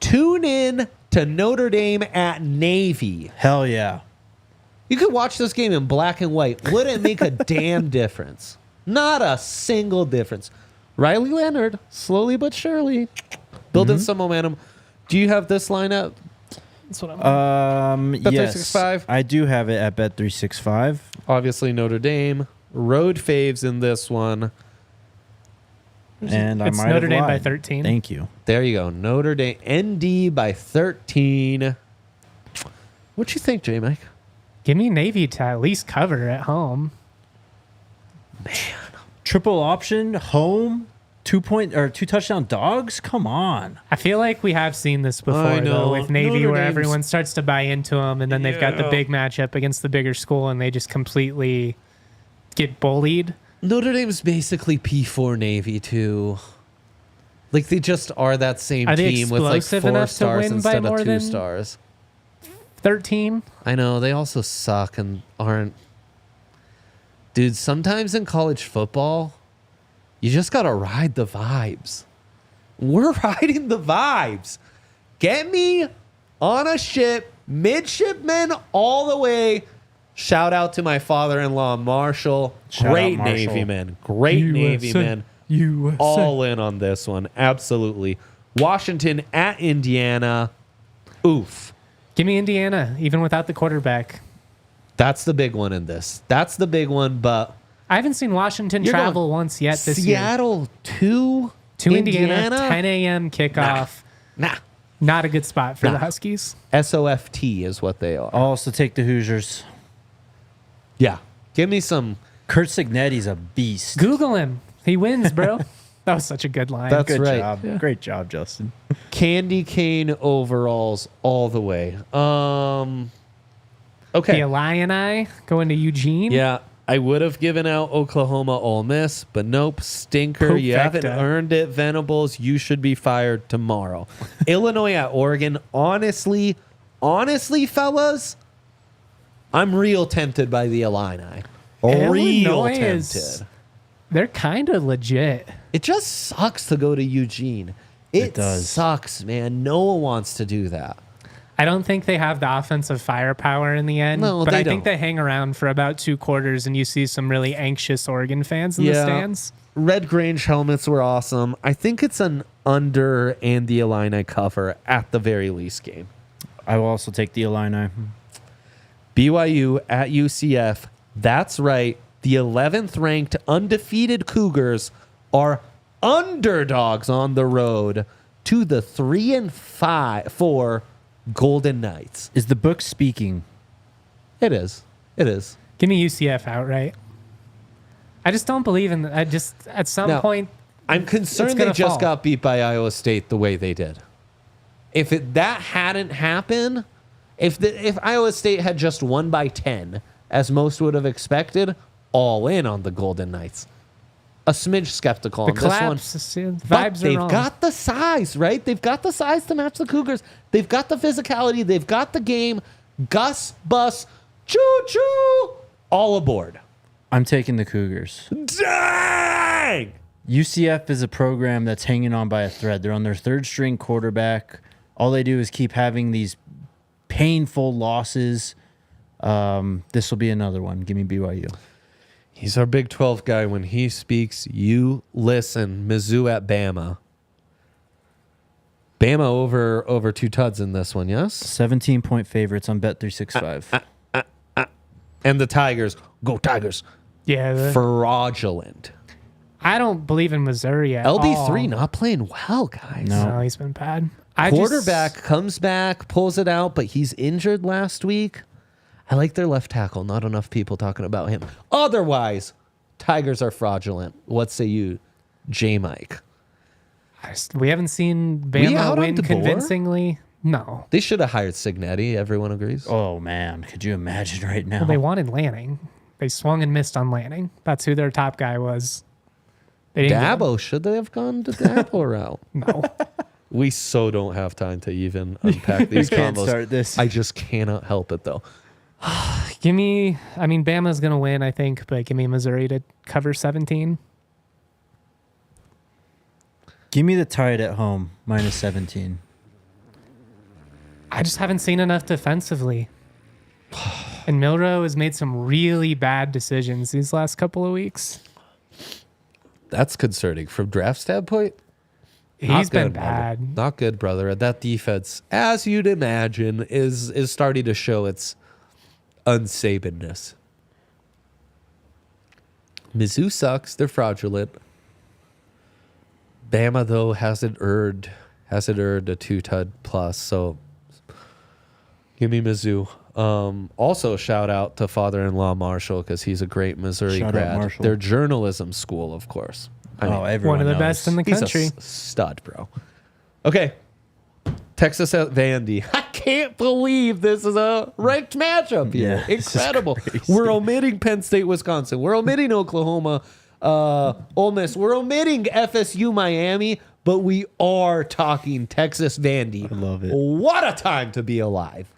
Tune in to Notre Dame at Navy. Hell yeah. You could watch this game in black and white. Wouldn't make a damn difference. Not a single difference. Riley Leonard, slowly but surely, building some momentum. Do you have this lineup? That's what I'm yes, Bet365? I do have it at Bet365. Obviously, Notre Dame. Road faves in this one. And It's I might Notre have Dame by lied. 13. Thank you. There you go. Notre Dame. ND by 13. What you think, J-Mike? Give me Navy to at least cover at home. Triple option, home, 2 touchdown dogs? Come on. I feel like we have seen this before, I know. though, with Navy, Notre where Dame's- everyone starts to buy into them, and then they've got the Yeah. big matchup against the bigger school, and they just completely get bullied. Notre Dame's basically P4 Navy, too. Like, they just are that same Are they team with, like, explosive 4 enough to stars win by instead more of 2 than- stars. 13? I know. They also suck and aren't... Dude, sometimes in college football, you just got to ride the vibes. We're riding the vibes. Get me on a ship, midshipmen all the way. Shout out to my father-in-law, Marshall. Shout out, Great Marshall. Navy man. Great Navy man. USA. All in on this one. Absolutely. Washington at Indiana. Oof. Give me Indiana, even without the quarterback. That's the big one in this. That's the big one, but... I haven't seen Washington You're travel going once yet this year. Seattle to Indiana, 10 a.m. kickoff. Nah. Not a good spot for Nah. the Huskies. SOFT is what they are. I'll also take the Hoosiers. Yeah. Give me some... Kurt Signetti's a beast. Google him. He wins, bro. That was such a good line. That's Good right. job. Yeah. Great job, Justin. candy cane overalls all the way. The Okay. Illini going to Eugene. Yeah. I would have given out Oklahoma Ole Miss, but nope. Stinker. You haven't Perfecta. earned it, Venables. You should be fired tomorrow. Illinois at Oregon. Honestly, fellas, I'm real tempted by the Illini. Real Illinois tempted. They're kind of legit. It just sucks to go to Eugene. It does. sucks, man. No one wants to do that. I don't think they have the offensive firepower in the end. No, but they I think don't. they hang around for about 2 quarters, and you see some really anxious Oregon fans in the stands. Red Grange helmets were awesome. I think it's an under and the Illini cover at the very least game. I will also take the Illini. BYU at UCF. That's right. The 11th ranked undefeated Cougars are underdogs on the road to the 3-4 Golden Knights. Is the book speaking? It is. It is. Give me UCF outright. I just don't believe in. I just at some Now, point. I'm concerned It's they gonna just fall. got beat by Iowa State the way they did. If that hadn't happened, if Iowa State had just won by 10, as most would have expected, all in on the Golden Knights. A smidge skeptical The on this one. collapse, the But vibes are they've wrong. got the size, right? They've got the size to match the Cougars. They've got the physicality. They've got the game. Gus, Bus, choo-choo, all aboard. I'm taking the Cougars. Dang! UCF is a program that's hanging on by a thread. They're on their third string quarterback. All they do is keep having these painful losses. This will be another one. Give me BYU. He's our Big 12 guy. When he speaks, you listen. Mizzou at Bama. Bama over 2 tuds in this one, yes? 17-point favorites on Bet365. And the Tigers. Go Tigers. Yeah. Fraudulent. I don't believe in Missouri at LB3 all. not playing well, guys. No, he's been bad. Quarterback comes back, pulls it out, but he's injured last week. I like their left tackle. Not enough people talking about him. Otherwise, Tigers are fraudulent. What say you, J. Mike? We haven't seen We Bama out on win DeBoer? convincingly. No. They should have hired Signetti. Everyone agrees. Oh, man. Could you imagine right now? Well, they wanted Lanning. They swung and missed on Lanning. That's who their top guy was. They didn't get him. Dabo, should they have gone to Dabo route? No. We so don't have time to even unpack these can't combos. start this. I just cannot help it, though. Bama's going to win, I think, but give me Missouri to cover 17. Give me the Tide at home, minus 17. I just haven't seen enough defensively. And Milroe has made some really bad decisions these last couple of weeks. That's concerning from draft standpoint. He's been good, brother. bad. Not good, brother. That defense, as you'd imagine, is starting to show its unsabenness. Mizzou sucks. They're fraudulent. Bama, though, hasn't earned a 2-tud plus, so give me Mizzou. Also, shout out to father-in-law Marshall because he's a great Missouri Shout out grad. Marshall. Their journalism school, of course. Everyone One of the knows. best in the He's country. a stud, bro. Okay. Texas at Vandy. I can't believe this is a ranked matchup here. Yeah, this is Incredible. crazy. We're omitting Penn State, Wisconsin. We're omitting Oklahoma, Ole Miss. We're omitting FSU, Miami, but we are talking Texas Vandy. I love it. What a time to be alive.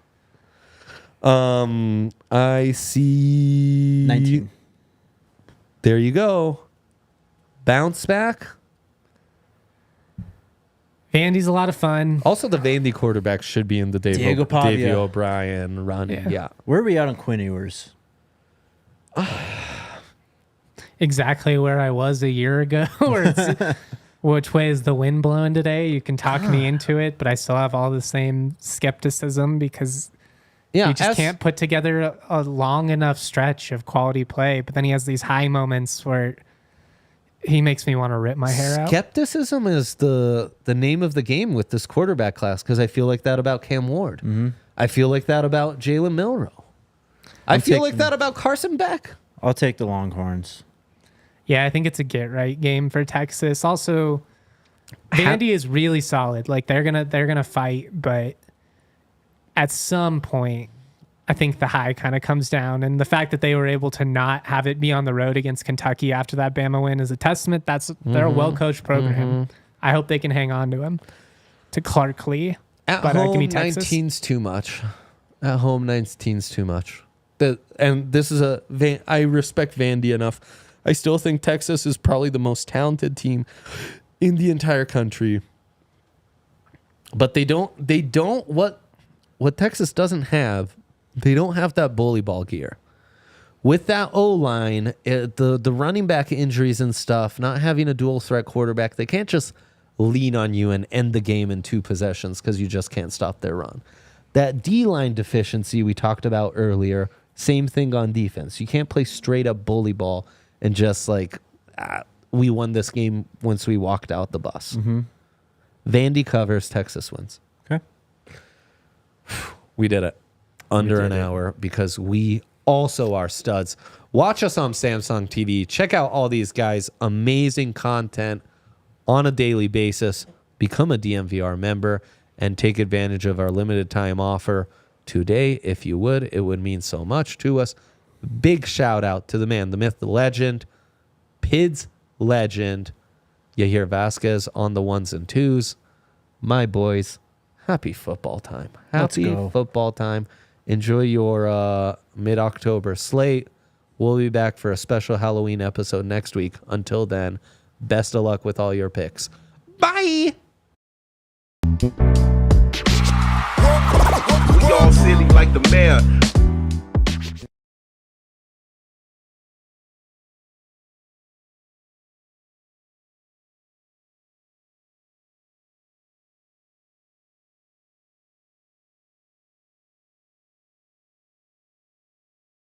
I see 19. There you go. Bounce back. Vandy's a lot of fun. Also, the Vandy quarterback should be in the Diego Pavia. Davey O'Brien running. Yeah. Where are we at on Quinn Ewers? Exactly where I was a year ago. Where it's, which way is the wind blowing today? You can talk me into it, but I still have all the same skepticism because Yeah. he just can't put together a long enough stretch of quality play. But then he has these high moments where he makes me want to rip my hair out. Skepticism is the name of the game with this quarterback class because I feel like that about Cam Ward. Mm-hmm. I feel like that about Jalen Milroe. I feel like taking- that about Carson Beck. I'll take the Longhorns. Yeah, I think it's a get right game for Texas. Also, Vandy is really solid. Like they're gonna fight, but at some point, I think the high kind of comes down. And the fact that they were able to not have it be on the road against Kentucky after that Bama win is a testament. They're a well coached program. I hope they can hang on to him, to Clark Lee. At But, home, give me Texas. 19's too much. At home, 19's too much. And this is I respect Vandy enough. I still think Texas is probably the most talented team in the entire country. But they don't what Texas doesn't have, they don't have that bully ball gear. With that O-line, the running back injuries and stuff, not having a dual threat quarterback, they can't just lean on you and end the game in 2 possessions because you just can't stop their run. That D-line deficiency we talked about earlier, same thing on defense. You can't play straight up bully ball and just we won this game once we walked out the bus. Vandy covers, Texas wins. Okay. We did it. Under did an it. hour because we also are studs. Watch us on Samsung TV. Check out all these guys. Amazing content on a daily basis. Become a DNVR member and take advantage of our limited time offer today. If you would, it would mean so much to us. Big shout out to the man, the myth, the legend, PIDS legend, Yahir Vasquez on the 1s and 2s. My boys, happy football time. Happy go. football time. Enjoy your mid-October slate. We'll be back for a special Halloween episode next week. Until then, Best of luck with all your picks. Bye. We all silly like the mayor.